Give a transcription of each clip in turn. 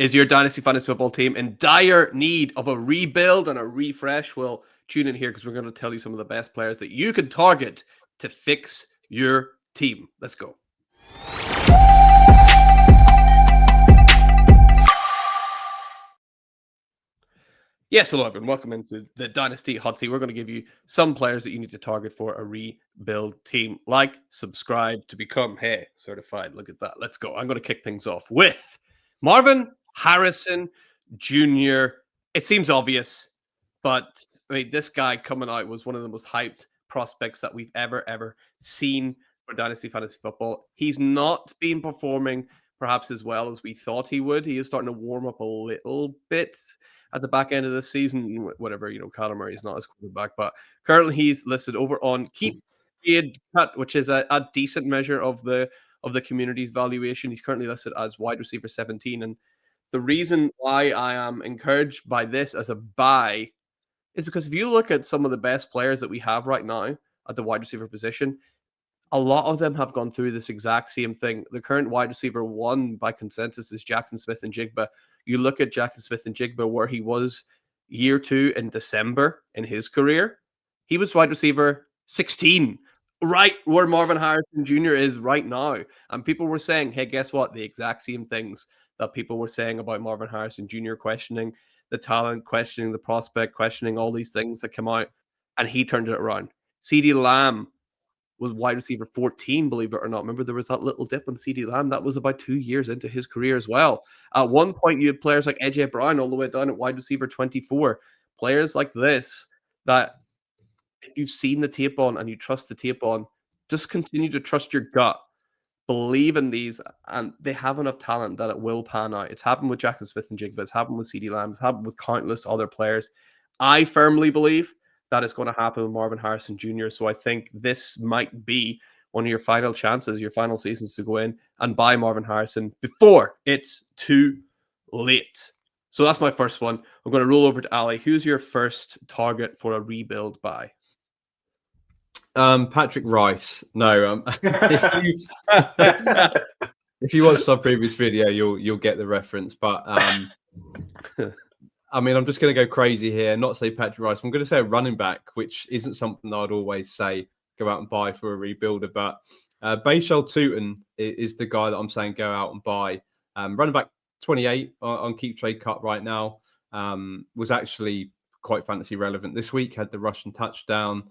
Is your Dynasty Fantasy Football team in dire need of a rebuild and a refresh? Well, tune in here because we're going to tell you some of the best players that you can target to fix your team. Let's go. Yes, hello everyone. Welcome into the Dynasty Hotseat. We're going to give you some players that you need to target for a rebuild team. Like, subscribe to become, certified. Look at that. Let's go. I'm going to kick things off with Marvin Harrison Jr. It seems obvious, but I mean, this guy coming out was one of the most hyped prospects that we've ever seen for Dynasty Fantasy Football. He's not been performing perhaps as well as we thought he would. He is starting to warm up a little bit at the back end of the season, whatever, Kyler Murray is not his quarterback, but currently he's listed over on Keep Trade Cut, which is a decent measure of the community's valuation. He's currently listed as wide receiver 17, and the reason why I am encouraged by this as a buy is because if you look at some of the best players that we have right now at the wide receiver position, a lot of them have gone through this exact same thing. The current wide receiver one by consensus is Jackson Smith-Njigba. You look at Jackson Smith-Njigba, where he was year 2 in December in his career. He was wide receiver 16, right where Marvin Harrison Jr. is right now. And people were saying, hey, guess what? The exact same things that people were saying about Marvin Harrison Jr., questioning the talent, questioning the prospect, questioning all these things that come out. And he turned it around. CeeDee Lamb was wide receiver 14, believe it or not. Remember, there was that little dip on CeeDee Lamb. That was about 2 years into his career as well. At one point, you had players like AJ Brown all the way down at wide receiver 24. Players like this that if you've seen the tape on and you trust the tape on, just continue to trust your gut. Believe in these, and they have enough talent that it will pan out. It's happened with Jackson Smith-Njigba. It's happened with CeeDee Lamb. It's happened with countless other players. I firmly believe that is going to happen with Marvin Harrison Jr. So I think this might be one of your final chances, your final seasons to go in and buy Marvin Harrison before it's too late. So that's my first one. I'm going to roll over to Ali. Who's your first target for a rebuild buy? Patrick Rice. No, if you watched our previous video, you'll get the reference. But I mean, I'm just going to go crazy here, not say Patrick Rice. I'm going to say a running back, which isn't something I'd always say go out and buy for a rebuilder. But Bashal Tutin is the guy that I'm saying go out and buy. Running back 28 on Keep Trade Cut right now. Was actually quite fantasy relevant this week. Had the Russian touchdown,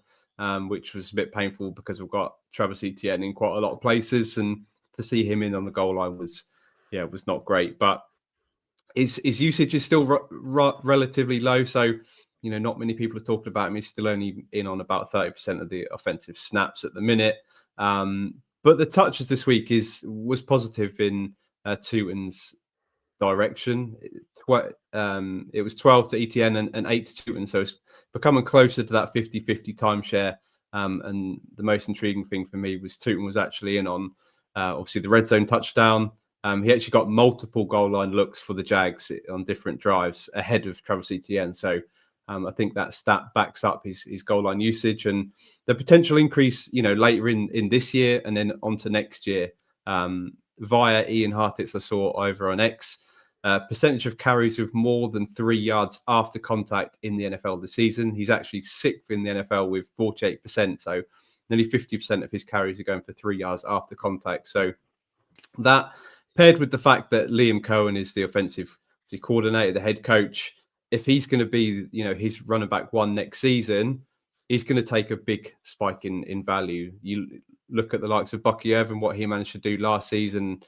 which was a bit painful because we've got Travis Etienne in quite a lot of places. And to see him in on the goal line was not great. But his usage is still relatively low, so not many people have talked about him. He's still only in on about 30% of the offensive snaps at the minute. But the touches this week was positive in Tutin's direction. It was 12 to Etienne and 8 to Tutin, so it's becoming closer to that 50-50 timeshare. And the most intriguing thing for me was Tutin was actually in on obviously the red zone touchdown. He actually got multiple goal line looks for the Jags on different drives ahead of Travis Etienne. So I think that stat backs up his goal line usage and the potential increase, later in this year and then onto next year. Via Ian Hartitz, I saw over on X, percentage of carries with more than 3 yards after contact in the NFL this season. He's actually 6th in the NFL with 48%. So nearly 50% of his carries are going for 3 yards after contact. So that, paired with the fact that Liam Cohen is the offensive coordinator, the head coach, if he's going to be, his running back one next season, he's going to take a big spike in value. You look at the likes of Bucky Irvin, what he managed to do last season,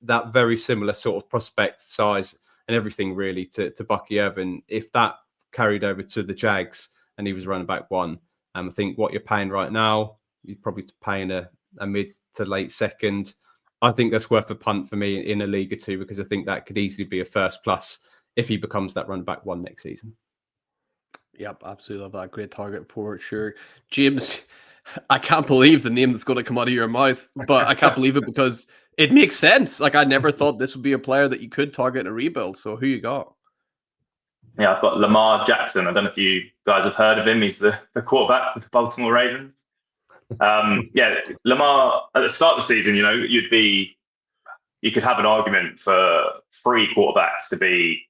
that very similar sort of prospect size and everything really to Bucky Irvin. If that carried over to the Jags and he was running back one, I think what you're paying right now, you're probably paying a mid to late second. I think that's worth a punt for me in a league or two because I think that could easily be a first plus if he becomes that running back one next season. Yep, absolutely love that. Great target for sure. James, I can't believe the name that's going to come out of your mouth, but I can't believe it because it makes sense. Like, I never thought this would be a player that you could target in a rebuild. So who you got? Yeah, I've got Lamar Jackson. I don't know if you guys have heard of him. He's the quarterback for the Baltimore Ravens. Lamar, at the start of the season, you'd be you could have an argument for 3 quarterbacks to be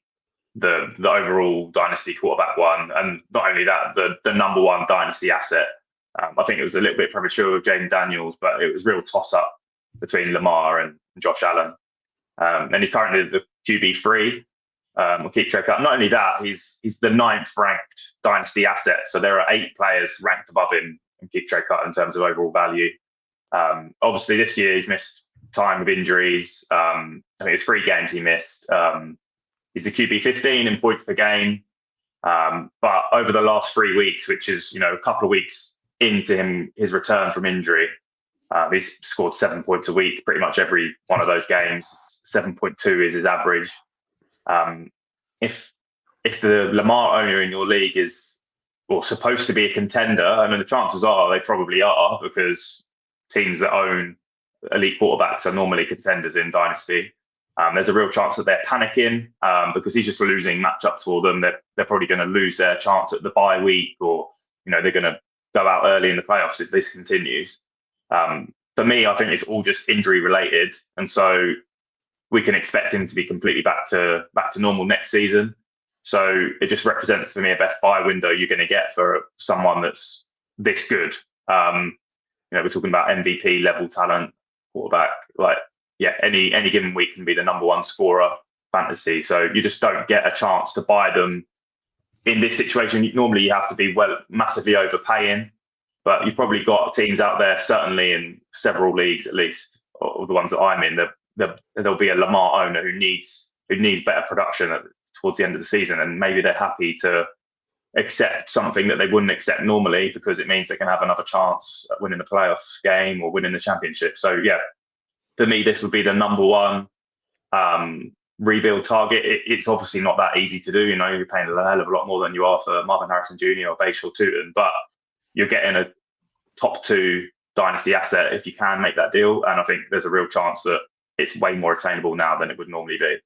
the overall dynasty quarterback one, and not only that, the number 1 dynasty asset. I think it was a little bit premature with Jaden Daniels, but it was real toss up between Lamar and Josh Allen. And he's currently the QB3. We'll keep track up. Not only that, he's the 9th ranked dynasty asset. So there are 8 players ranked above him and keep track up in terms of overall value. Obviously, this year he's missed time with injuries. I think it's 3 games he missed. He's a QB 15 in points per game. But over the last 3 weeks, which is, a couple of weeks into his return from injury, he's scored 7 points a week, pretty much every one of those games. 7.2 is his average. If the Lamar owner in your league is supposed to be a contender, I mean, the chances are they probably are, because teams that own elite quarterbacks are normally contenders in Dynasty. There's a real chance that they're panicking because he's just losing matchups for them. They're probably going to lose their chance at the bye week, or they're going to go out early in the playoffs if this continues. For me, I think it's all just injury related, and so we can expect him to be completely back to normal next season. So it just represents for me a best buy window you're going to get for someone that's this good. We're talking about MVP level talent quarterback. Any given week can be the number 1 scorer fantasy. So you just don't get a chance to buy them in this situation. Normally you have to be massively overpaying, but you've probably got teams out there, certainly in several leagues at least, or the ones that I'm in, there'll be a Lamar owner who needs better production towards the end of the season, and maybe they're happy to accept something that they wouldn't accept normally because it means they can have another chance at winning the playoff game or winning the championship. So yeah, for me, this would be the number 1 rebuild target. It's obviously not that easy to do. You're paying a hell of a lot more than you are for Marvin Harrison Jr. or Bashal Tutin, but you're getting a top 2 dynasty asset if you can make that deal. And I think there's a real chance that it's way more attainable now than it would normally be.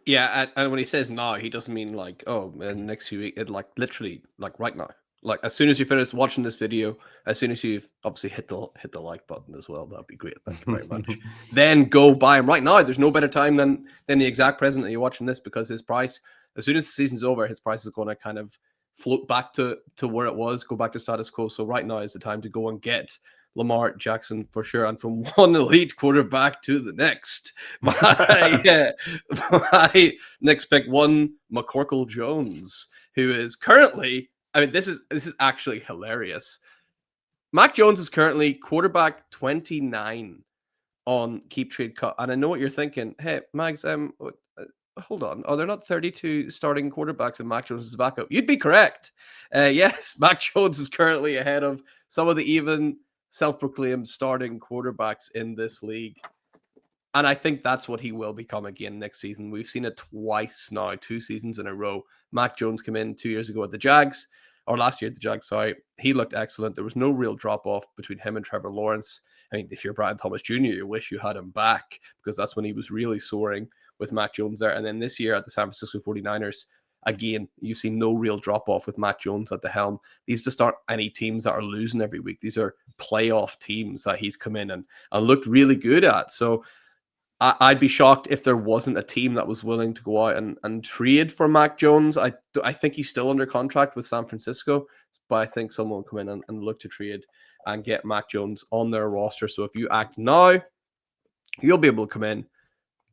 Yeah, and when he says now, he doesn't mean like, in the next few weeks. It literally right now. Like as soon as you finish watching this video, as soon as you've obviously hit the like button as well, that'd be great. Thank you very much. Then go buy him right now. There's no better time than the exact present that you're watching this, because his price, as soon as the season's over, his price is going to kind of float back to where it was, go back to status quo. So right now is the time to go and get Lamar Jackson for sure. And from one elite quarterback to the next, my next pick, one McCorkle Jones, who is currently, I mean, this is actually hilarious. Mac Jones is currently quarterback 29 on Keep Trade Cut. And I know what you're thinking. Hey, Mags, hold on. Are there not 32 starting quarterbacks and Mac Jones is backup? You'd be correct. Yes, Mac Jones is currently ahead of some of the even self-proclaimed starting quarterbacks in this league. And I think that's what he will become again next season. We've seen it twice now, 2 seasons in a row. Mac Jones came in 2 years ago at the Jags, or last year at the Jags, sorry. He looked excellent. There was no real drop-off between him and Trevor Lawrence. I mean, if you're Brian Thomas Jr., you wish you had him back, because that's when he was really soaring with Mac Jones there. And then this year at the San Francisco 49ers, again, you see no real drop-off with Mac Jones at the helm. These just aren't any teams that are losing every week. These are playoff teams that he's come in and looked really good at. So I'd be shocked if there wasn't a team that was willing to go out and trade for Mac Jones. I think he's still under contract with San Francisco, but I think someone will come in and look to trade and get Mac Jones on their roster. So if you act now, you'll be able to come in,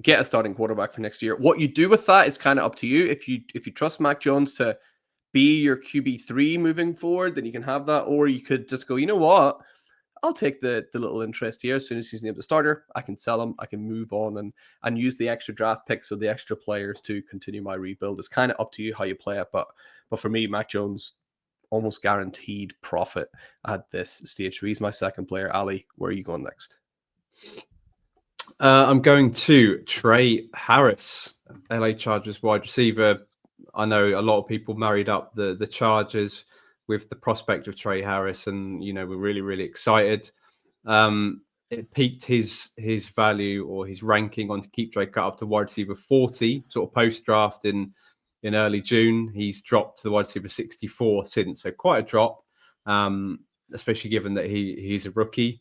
get a starting quarterback for next year. What you do with that is kind of up to you. If you trust Mac Jones to be your QB3 moving forward, then you can have that. Or you could just go, you know what? I'll take the little interest here. As soon as he's named the starter, I can sell him. I can move on and use the extra draft picks or the extra players to continue my rebuild. It's kind of up to you how you play it. But for me, Mac Jones, almost guaranteed profit at this stage. So he's my second player. Ali, where are you going next? I'm going to Trey Harris, LA Chargers wide receiver. I know a lot of people married up the Chargers with the prospect of Trey Harris, and we're really, really excited. It peaked his value or his ranking on Keep Trade Cut up to wide receiver 40, sort of post draft in early June. He's dropped to the wide receiver 64 since, so quite a drop, especially given that he's a rookie.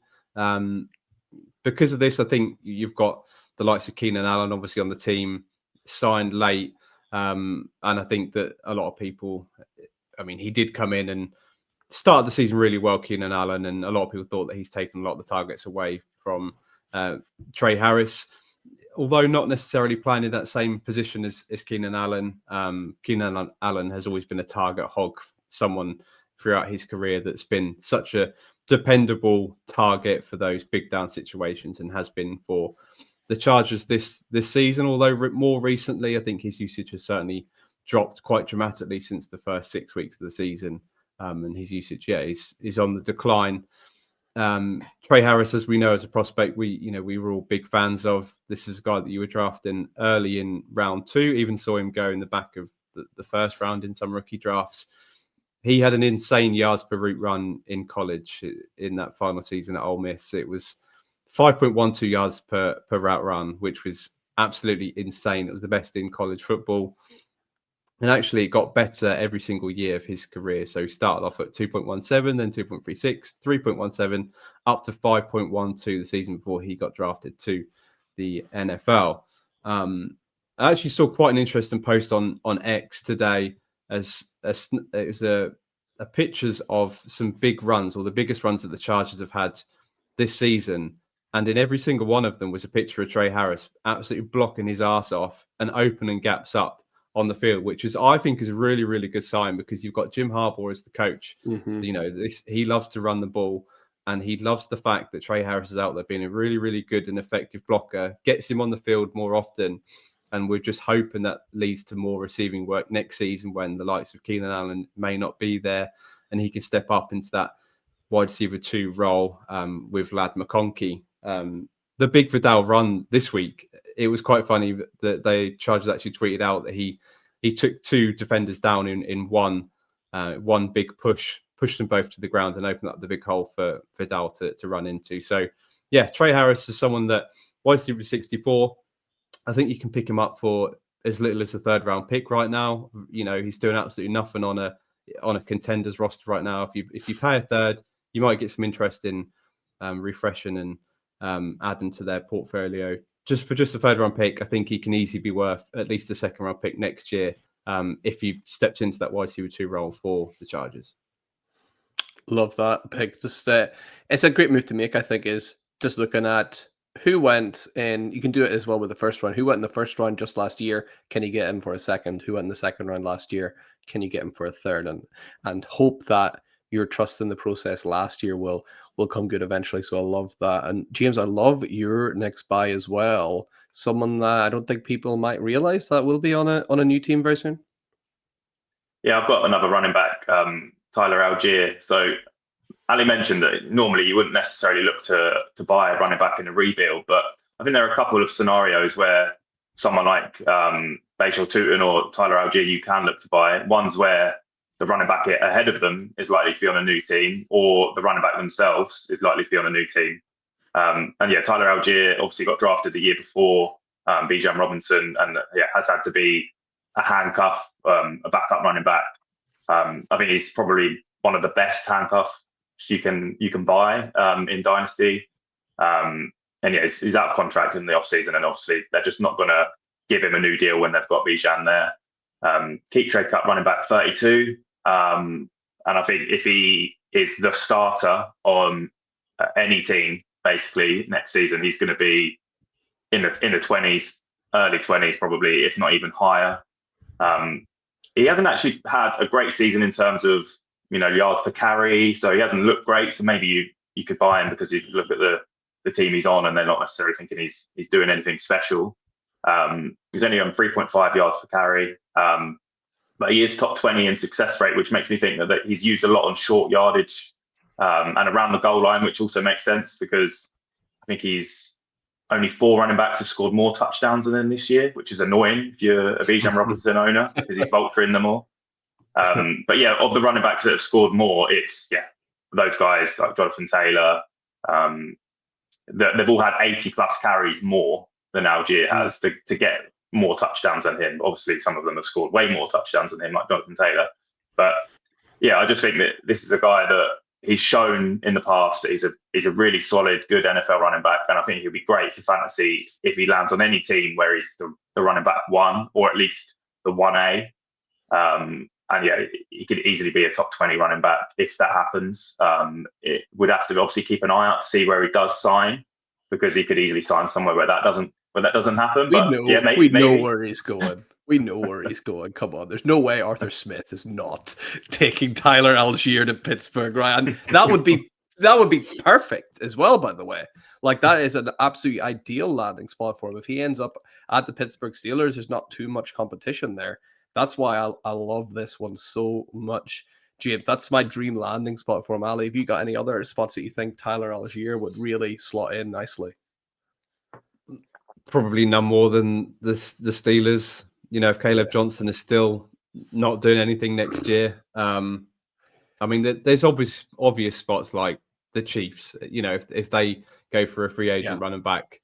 because of this, I think you've got the likes of Keenan Allen obviously on the team, signed late. And I think that a lot of people, I mean, he did come in and started the season really well, Keenan Allen, and a lot of people thought that he's taken a lot of the targets away from Trey Harris, although not necessarily playing in that same position as Keenan Allen. Keenan Allen has always been a target hog, someone throughout his career that's been such a dependable target for those big down situations, and has been for the Chargers this season. Although more recently, I think his usage has certainly dropped quite dramatically since the first 6 weeks of the season. And his usage, is on the decline. Trey Harris, as we know, as a prospect, we were all big fans of. This is a guy that you were drafting early in round 2. Even saw him go in the back of the first round in some rookie drafts. He had an insane yards per route run in college in that final season at Ole Miss. It was 5.12 yards per route run, which was absolutely insane. It was the best in college football. And actually, it got better every single year of his career. So he started off at 2.17, then 2.36, 3.17, up to 5.12 the season before he got drafted to the NFL. I actually saw quite an interesting post on X today, as it was a pictures of some big runs, or the biggest runs that the Chargers have had this season. And in every single one of them was a picture of Trey Harris absolutely blocking his ass off and opening gaps up on the field, which I think is a really, really good sign, because you've got Jim Harbaugh as the coach. Mm-hmm. He loves to run the ball, and he loves the fact that Trey Harris is out there being a really, really good and effective blocker, gets him on the field more often. And we're just hoping that leads to more receiving work next season, when the likes of Keenan Allen may not be there, and he can step up into that wide receiver 2 role with Lad McConkey. The big Vidal run this week, it was quite funny that the Chargers actually tweeted out that he took 2 defenders down in one big push, pushed them both to the ground, and opened up the big hole for Vidal to run into. So, yeah, Trey Harris is someone that wide receiver 64. I think you can pick him up for as little as a 3rd round pick right now. He's doing absolutely nothing on a contenders roster right now. If you pay a 3rd, you might get some interest in refreshing and adding to their portfolio. Just for a 3rd round pick, I think he can easily be worth at least a 2nd round pick next year if he steps into that wide receiver 2 role for the Chargers. Love that pick. Just it's a great move to make, I think, is just looking at who went, and you can do it as well with the first round. Who went in the first round just last year? Can you get him for a 2nd? Who went in the 2nd round last year? Can you get him for a 3rd? And hope that your trust in the process last year will come good eventually. So I love that. And James, I love your next buy as well. Someone that I don't think people might realize that will be on a new team very soon. Yeah, I've got another running back, Tyler Algier. So Ali mentioned that normally you wouldn't necessarily look to buy a running back in a rebuild, but I think there are a couple of scenarios where someone like Bashal Tutin or Tyler Algier you can look to buy. One's where the running back ahead of them is likely to be on a new team, or the running back themselves is likely to be on a new team. And yeah, Tyler Algier obviously got drafted the year before Bijan Robinson, and has had to be a handcuff, a backup running back. I think he's probably one of the best handcuffs you can buy in Dynasty. And yeah, he's out of contract in the offseason, and obviously they're just not going to give him a new deal when they've got Bijan there. Keep trade cut running back 32. And I think if he is the starter on any team, basically next season, he's going to be in the 20s, early 20s, probably, if not even higher. He hasn't actually had a great season in terms of yards per carry, so he hasn't looked great. So maybe you could buy him because you could look at the team he's on, and they're not necessarily thinking he's doing anything special. He's only on 3.5 yards per carry. But he is top 20 in success rate, which makes me think that he's used a lot on short yardage and around the goal line, which also makes sense because I think he's only 4 running backs have scored more touchdowns than him this year, which is annoying if you're a Bijan Robinson owner because he's vulturing them all. But yeah, of the running backs that have scored more, it's those guys like Jonathan Taylor. They've all had 80 plus carries more than Algier has to get more touchdowns than him. Obviously, some of them have scored way more touchdowns than him, like Jonathan Taylor. But yeah, I just think that this is a guy that he's shown in the past that he's a really solid, good NFL running back, and I think he'll be great for fantasy if he lands on any team where he's the running back 1 or at least the 1A. And yeah, he could easily be a top 20 running back if that happens. It would have to obviously keep an eye out to see where he does sign, because he could easily sign somewhere where that doesn't happen. But we know where he's going. We know where he's going. Come on, there's no way Arthur Smith is not taking Tyler Algier to Pittsburgh, right? And that would be perfect as well. By the way, like that is an absolutely ideal landing spot for him. If he ends up at the Pittsburgh Steelers, there's not too much competition there. That's why I love this one so much, James. That's my dream landing spot for him. Ali, have you got any other spots that you think Tyler Algier would really slot in nicely? Probably none more than the Steelers. You know, if Caleb Johnson is still not doing anything next year, I mean, there's obvious spots like the Chiefs. You know, if they go for a free agent running back,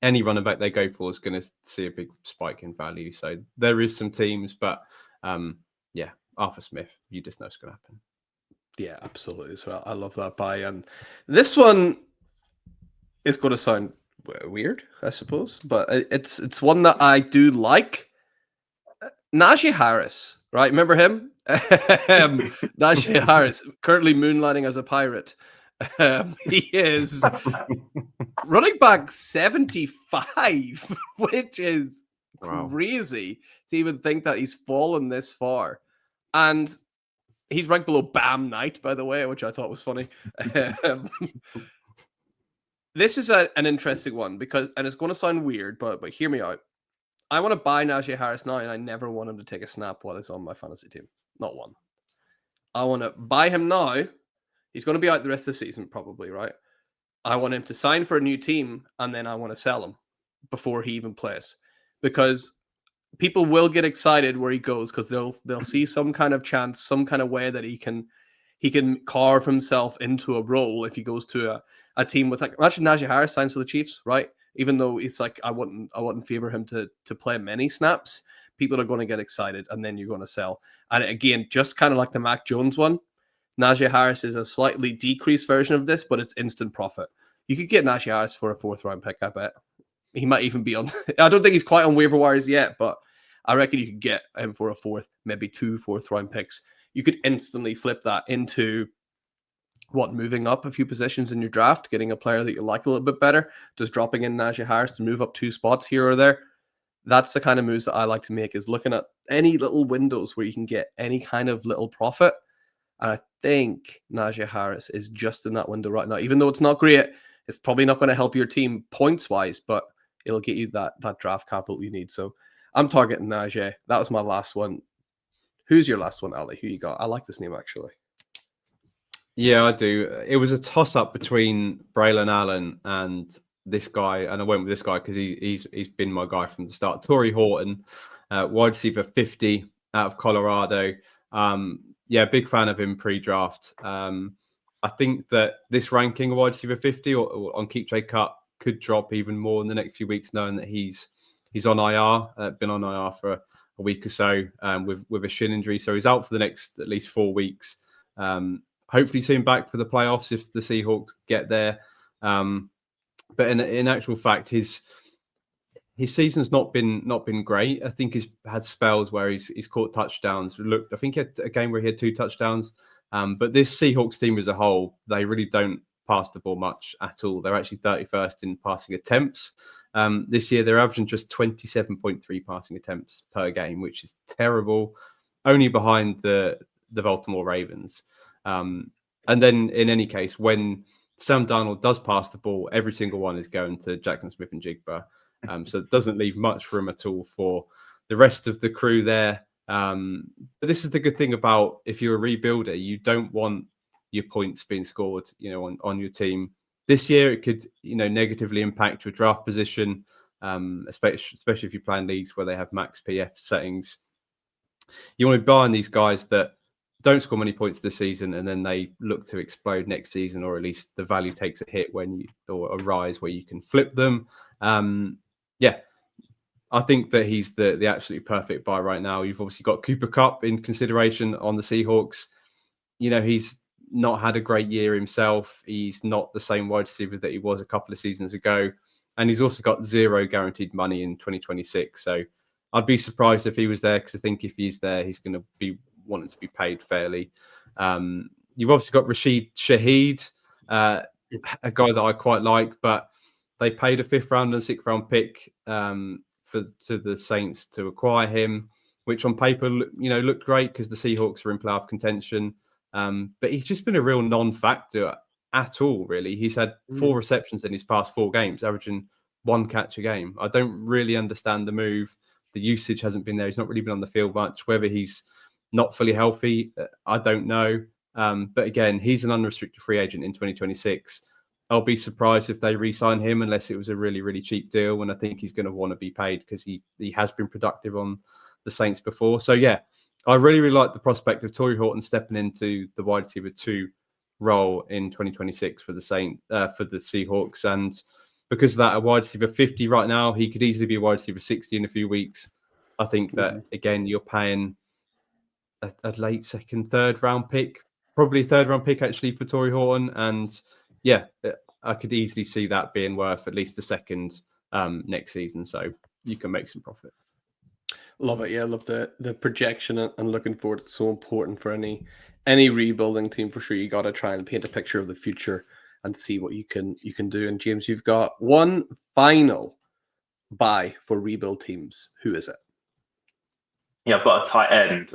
any running back they go for is going to see a big spike in value. So there is some teams, but Arthur Smith, you just know it's going to happen. Yeah, absolutely. So I love that buy. And this one is going to sound weird, I suppose, but it's one that I do like. Najee Harris, right? Remember him? Najee Harris, currently moonlighting as a pirate. He is running back 75, which is crazy to even think that he's fallen this far. And he's ranked below Bam Knight, by the way, which I thought was funny. This is an interesting one because, and it's going to sound weird, but hear me out. I want to buy Najee Harris now, and I never want him to take a snap while he's on my fantasy team. Not one. I want to buy him now. He's going to be out the rest of the season, probably, right? I want him to sign for a new team, and then I want to sell him before he even plays. Because people will get excited where he goes, because they'll see some kind of chance, some kind of way that he can carve himself into a role if he goes to a team with, like, imagine Najee Harris signs for the Chiefs, right? Even though it's like I wouldn't favor him to play many snaps, people are going to get excited, and then you're going to sell. And again, just kind of like the Mac Jones one, Najee Harris is a slightly decreased version of this, but it's instant profit. You could get Najee Harris for a 4th round pick, I bet. He might even be on. I don't think he's quite on waiver wires yet, but I reckon you could get him for a 4th, maybe 2 4th round picks. You could instantly flip that into moving up a few positions in your draft, getting a player that you like a little bit better, just dropping in Najee Harris to move up 2 spots here or there. That's the kind of moves that I like to make, is looking at any little windows where you can get any kind of little profit. And I think Najee Harris is just in that window right now. Even though it's not great, it's probably not going to help your team points-wise, but it'll get you that draft capital you need. So I'm targeting Najee. That was my last one. Who's your last one, Ali? Who you got? I like this name, actually. Yeah, I do. It was a toss-up between Braylon Allen and this guy, and I went with this guy because he's been my guy from the start. Torrey Horton, wide receiver 50 out of Colorado. Big fan of him pre-draft. I think that this ranking of wide receiver 50 or on Keep Trade Cut could drop even more in the next few weeks, knowing that he's on IR, been on IR for a week or so with a shin injury. So he's out for the next at least 4 weeks. Hopefully see him back for the playoffs if the Seahawks get there. But in actual fact, his season's not been great. I think he's had spells where he's caught touchdowns. I think he had a game where he had 2 touchdowns. But this Seahawks team as a whole, they really don't pass the ball much at all. They're actually 31st in passing attempts. This year, they're averaging just 27.3 passing attempts per game, which is terrible. Only behind the Baltimore Ravens. And then in any case, when Sam Darnold does pass the ball, every single one is going to Jackson Smith and Jigba. So it doesn't leave much room at all for the rest of the crew there. But this is the good thing about, if you're a rebuilder, you don't want your points being scored, on your team. This year, it could, negatively impact your draft position, especially if you plan leagues where they have max PF settings. You want to be buying these guys that don't score many points this season, and then they look to explode next season, or at least the value takes a hit or a rise where you can flip them. I think that he's the absolutely perfect buy right now. You've obviously got Cooper Kupp in consideration on the Seahawks. He's not had a great year himself. He's not the same wide receiver that he was a couple of seasons ago. And he's also got 0 guaranteed money in 2026. So I'd be surprised if he was there, because I think if he's there, he's going to be wanting to be paid fairly. You've obviously got Rashid Shaheed, a guy that I quite like, but they paid a 5th round and 6th round pick to the Saints to acquire him, which on paper, looked great because the Seahawks are in playoff contention. But he's just been a real non-factor at all, really. He's had 4 receptions in his past 4 games, averaging 1 catch a game. I don't really understand the move. The usage hasn't been there. He's not really been on the field much. Whether he's not fully healthy, I don't know. But again, he's an unrestricted free agent in 2026. I'll be surprised if they re-sign him unless it was a really, really cheap deal. And I think he's going to want to be paid because he has been productive on the Saints before. So yeah, I really, really like the prospect of Torrey Horton stepping into the wide receiver 2 role in 2026 for the Seahawks. And because of that, a wide receiver 50 right now, he could easily be a wide receiver 60 in a few weeks. I think that, again, you're paying a late 2nd, 3rd round pick, probably 3rd round pick actually for Torrey Horton. And yeah, I could easily see that being worth at least a 2nd next season. So you can make some profit. Love it. Yeah, I love the projection and looking forward. It's so important for any rebuilding team for sure. You got to try and paint a picture of the future and see what you can do. And James, you've got one final buy for rebuild teams. Who is it? Yeah, I've got a tight end.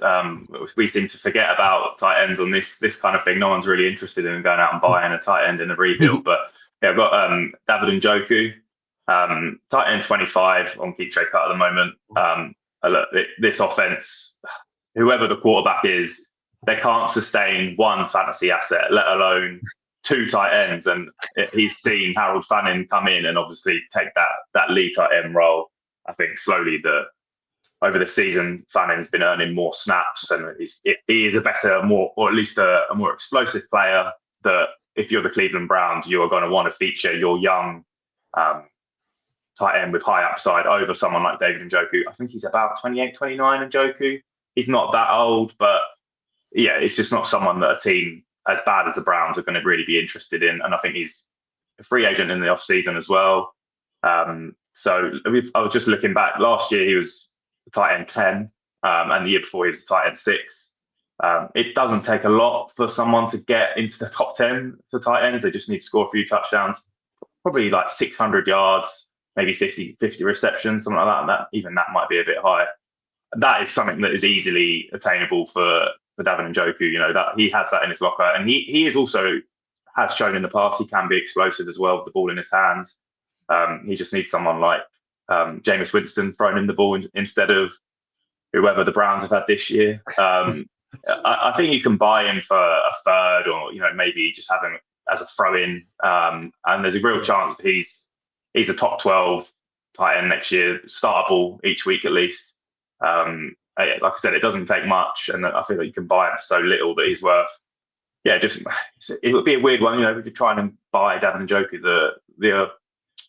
We seem to forget about tight ends on this kind of thing. No one's really interested in going out and buying a tight end in a rebuild. But yeah, I've got David Njoku, tight end 25 on keep trade cut at the moment. Look, this offense, whoever the quarterback is, they can't sustain 1 fantasy asset, let alone 2 tight ends. And he's seen Harold Fanning come in and obviously take that lead tight end role. I think slowly over the season, Fanning's been earning more snaps, and he is a better, or at least a more explosive player that if you're the Cleveland Browns, you're going to want to feature your young tight end with high upside over someone like David Njoku. I think he's about 28, 29 Njoku. He's not that old, but yeah, it's just not someone that a team as bad as the Browns are going to really be interested in. And I think he's a free agent in the off season as well. So I was just looking back. Last year, he was the tight end 10, and the year before, he was the tight end 6. It doesn't take a lot for someone to get into the top 10 for tight ends. They just need to score a few touchdowns, probably like 600 yards, maybe 50 receptions, something like that. And even that might be a bit high. That is something that is easily attainable for David Njoku. That he has that in his locker, and he is also has shown in the past he can be explosive as well with the ball in his hands. He just needs someone like Jameis Winston throwing him the ball instead of whoever the Browns have had this year. I think you can buy him for a 3rd, or maybe just have him as a throw-in. And there's a real chance that he's a top 12 tight end next year, startable each week at least. Like I said, it doesn't take much, and I feel like you can buy him for so little that he's worth. Yeah, it would be a weird one, if you're trying to buy David Njoku,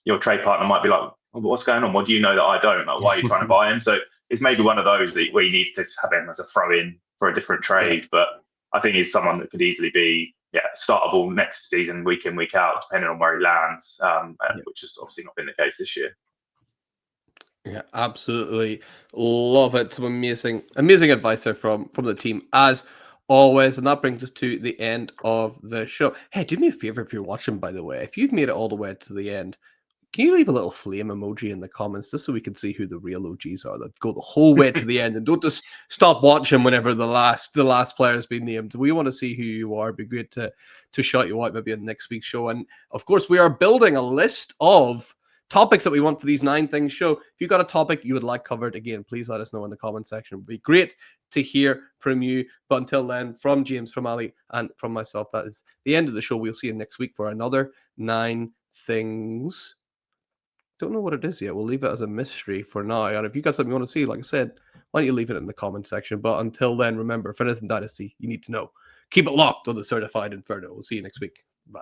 your trade partner might be like, what's going on? What do you know that I don't? Like, why are you trying to buy him? So it's maybe one of those where you need to have him as a throw-in for a different trade. Yeah. But I think he's someone that could easily be startable next season, week in, week out, depending on where he lands, which has obviously not been the case this year. Yeah, absolutely love it. Some amazing advice there from the team as always. And that brings us to the end of the show. Hey, do me a favor if you're watching, by the way. If you've made it all the way to the end, can you leave a little flame emoji in the comments just so we can see who the real OGs are that go the whole way to the end and don't just stop watching whenever the last player has been named. We want to see who you are. It'd be great to shout you out maybe on next week's show. And of course, we are building a list of topics that we want for these 9 things show. If you got a topic you would like covered, again, please let us know in the comment section. It would be great to hear from you. But until then, from James, from Ali, and from myself, that is the end of the show. We'll see you next week for another 9 things. Don't know what it is yet. We'll leave it as a mystery for now. And if you got something you want to see, like I said, why don't you leave it in the comment section? But until then, remember, for anything Dynasty, you need to know. Keep it locked on the Certified Inferno. We'll see you next week. Bye.